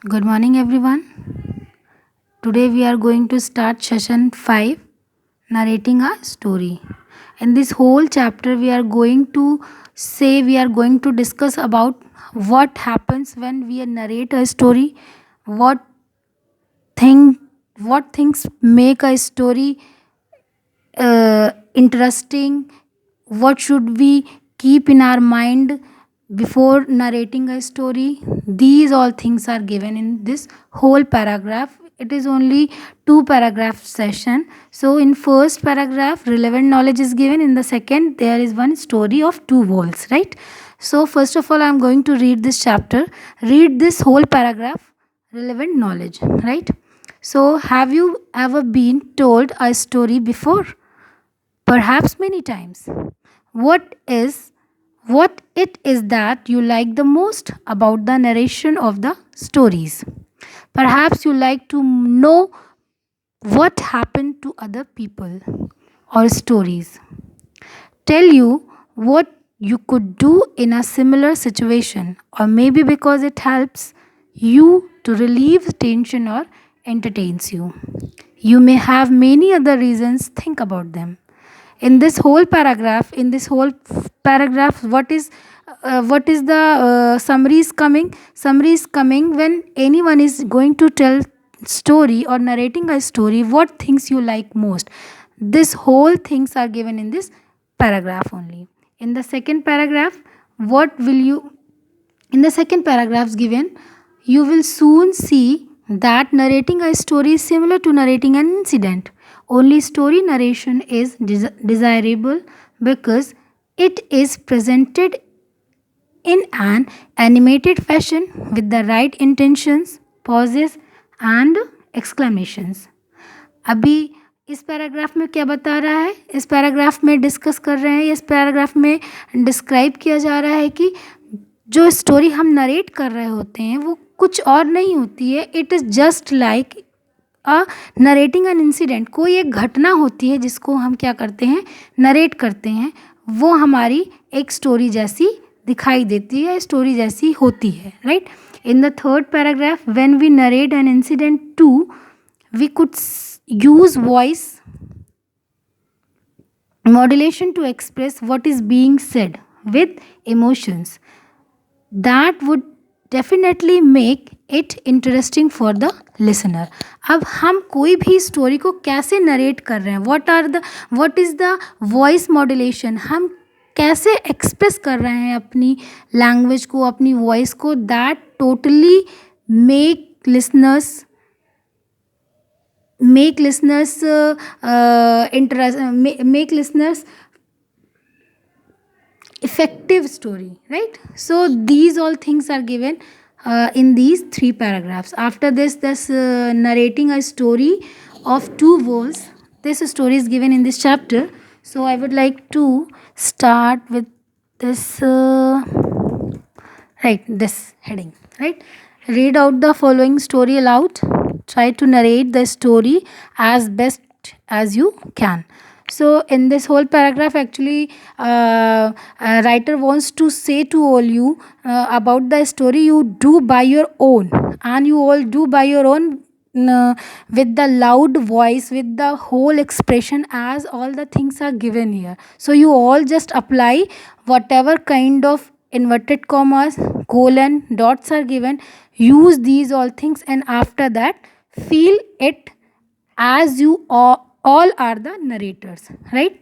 Good morning, everyone. Today we are going to start session 5, narrating a story. In this whole chapter, we are going to discuss about what happens when we narrate a story, what thing, what things make a story interesting, what should we keep in our mind before narrating a story. These all things are given in this whole paragraph. It is only two paragraph session. So in first paragraph relevant knowledge is given, in the second there is one story of two walls, right? So first of all I am going to read this chapter, read this whole paragraph, relevant knowledge, right? So have you ever been told a story before? Perhaps many times. What is what it is that you like the most about the narration of the stories? Perhaps you like to know what happened to other people or stories. Tell you what you could do in a similar situation, or maybe because it helps you to relieve tension or entertains you. You may have many other reasons, think about them. In this whole paragraph, what is the summary is coming when anyone is going to tell story or narrating a story, what things you like most. This whole things are given in this paragraph only. In the second paragraph, what will you in the second paragraph given, you will soon see that narrating a story is similar to narrating an incident. Only story narration is desirable because it is presented in an animated fashion with the right intentions, pauses and exclamations. अभी इस paragraph में क्या बता रहा है, इस paragraph में discuss कर रहे हैं, इस पैराग्राफ में डिस्क्राइब किया जा रहा है कि जो स्टोरी हम नरेट कर रहे होते हैं वो कुछ और नहीं होती है. It is just like narrating an incident. कोई एक घटना होती है जिसको हम क्या करते हैं, नरेट करते हैं. वो हमारी एक स्टोरी जैसी दिखाई देती है, स्टोरी जैसी होती है, right. In the third paragraph, when we narrate an incident to, we could use voice modulation to express what is being said with emotions that would definitely make it interesting for the listener. अब हम कोई भी story को कैसे narrate कर रहे हैं, what is the voice modulation, हम कैसे एक्सप्रेस कर रहे हैं अपनी लैंग्वेज को, अपनी वॉइस को, that totally make listeners effective story, right? So these all things are given in these three paragraphs. After this narrating a story of two worlds, this story is given in this chapter. So I would like to start with this this heading, right? Read out the following story aloud. Try to narrate the story as best as you can. So in this whole paragraph, actually a writer wants to say to all you about the story you do by your own, and you all do by your own with the loud voice, with the whole expression, as all the things are given here. So you all just apply whatever kind of inverted commas, colon, dots are given, use these all things, and after that feel it as you all are the narrators, right?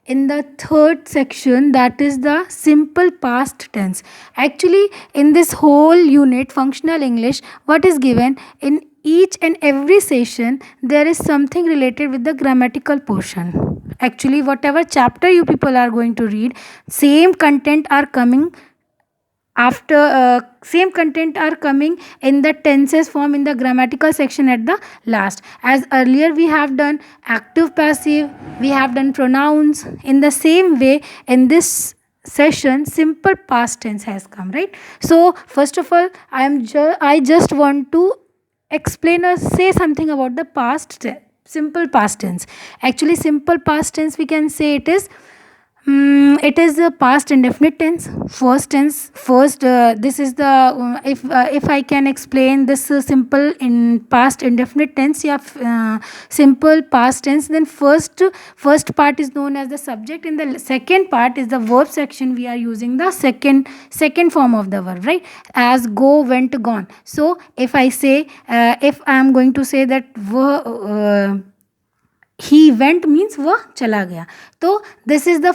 In the third section, that is the simple past tense. Actually in this whole unit, functional English, what is given in each and every session, there is something related with the grammatical portion. Actually whatever chapter you people are going to read, same content are coming in the tenses form in the grammatical section at the last. As earlier we have done active passive, we have done pronouns, in the same way in this session simple past tense has come, right? So first of all I just want to explain or say something about the simple past tense. Actually simple past tense, we can say it is It is a past indefinite tense. First tense. First, this is the if I can explain this simple in past indefinite tense, yeah, simple past tense. Then first part is known as the subject, and the second part is the verb section. We are using the second form of the verb, right? As go, went, gone. So if I say if I am going to say that he went means वह चला गया. तो this is the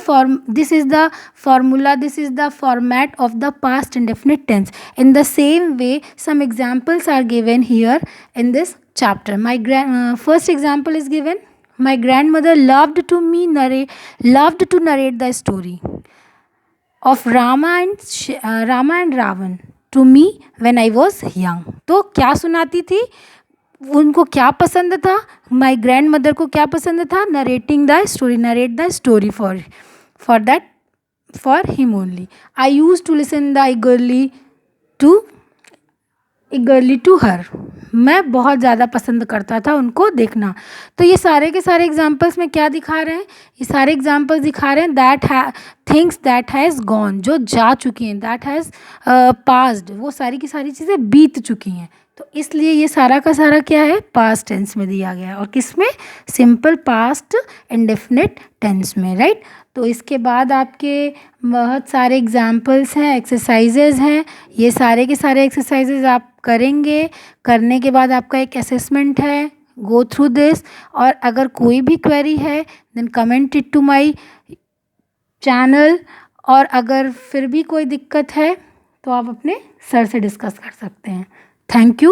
formula, this is the format of the past indefinite tense. In the same way some examples are given here in this chapter. My first example is given. My grandmother loved to narrate the story of Rama and Ravan to me when I was young. तो क्या सुनाती थी, उनको क्या पसंद था, my grand mother को क्या पसंद था, narrate the story for him only. I use to listen the eagerly to her. मैं बहुत ज़्यादा पसंद करता था उनको देखना. तो ये सारे के सारे एग्जाम्पल्स में क्या दिखा रहे हैं, ये सारे एग्जाम्पल्स दिखा रहे हैं थिंग्स दैट हैज़ गॉन, जो जा चुकी हैं, दैट हैज़ पास्ड, वो सारी की सारी चीज़ें बीत चुकी हैं. तो इसलिए ये सारा का सारा क्या है, पास्ट टेंस में दिया गया है. और किस में, सिंपल पास्ट इंडेफिनिट टेंस में, राइट. तो इसके बाद आपके बहुत सारे एग्जाम्पल्स हैं, एक्सरसाइजेज हैं. ये सारे के सारे एक्सरसाइजेज आप करेंगे. करने के बाद आपका एक असेसमेंट है. Go through this. और अगर कोई भी क्वेरी है then comment it to my channel. और अगर फिर भी कोई दिक्कत है तो आप अपने सर से डिस्कस कर सकते हैं. Thank you.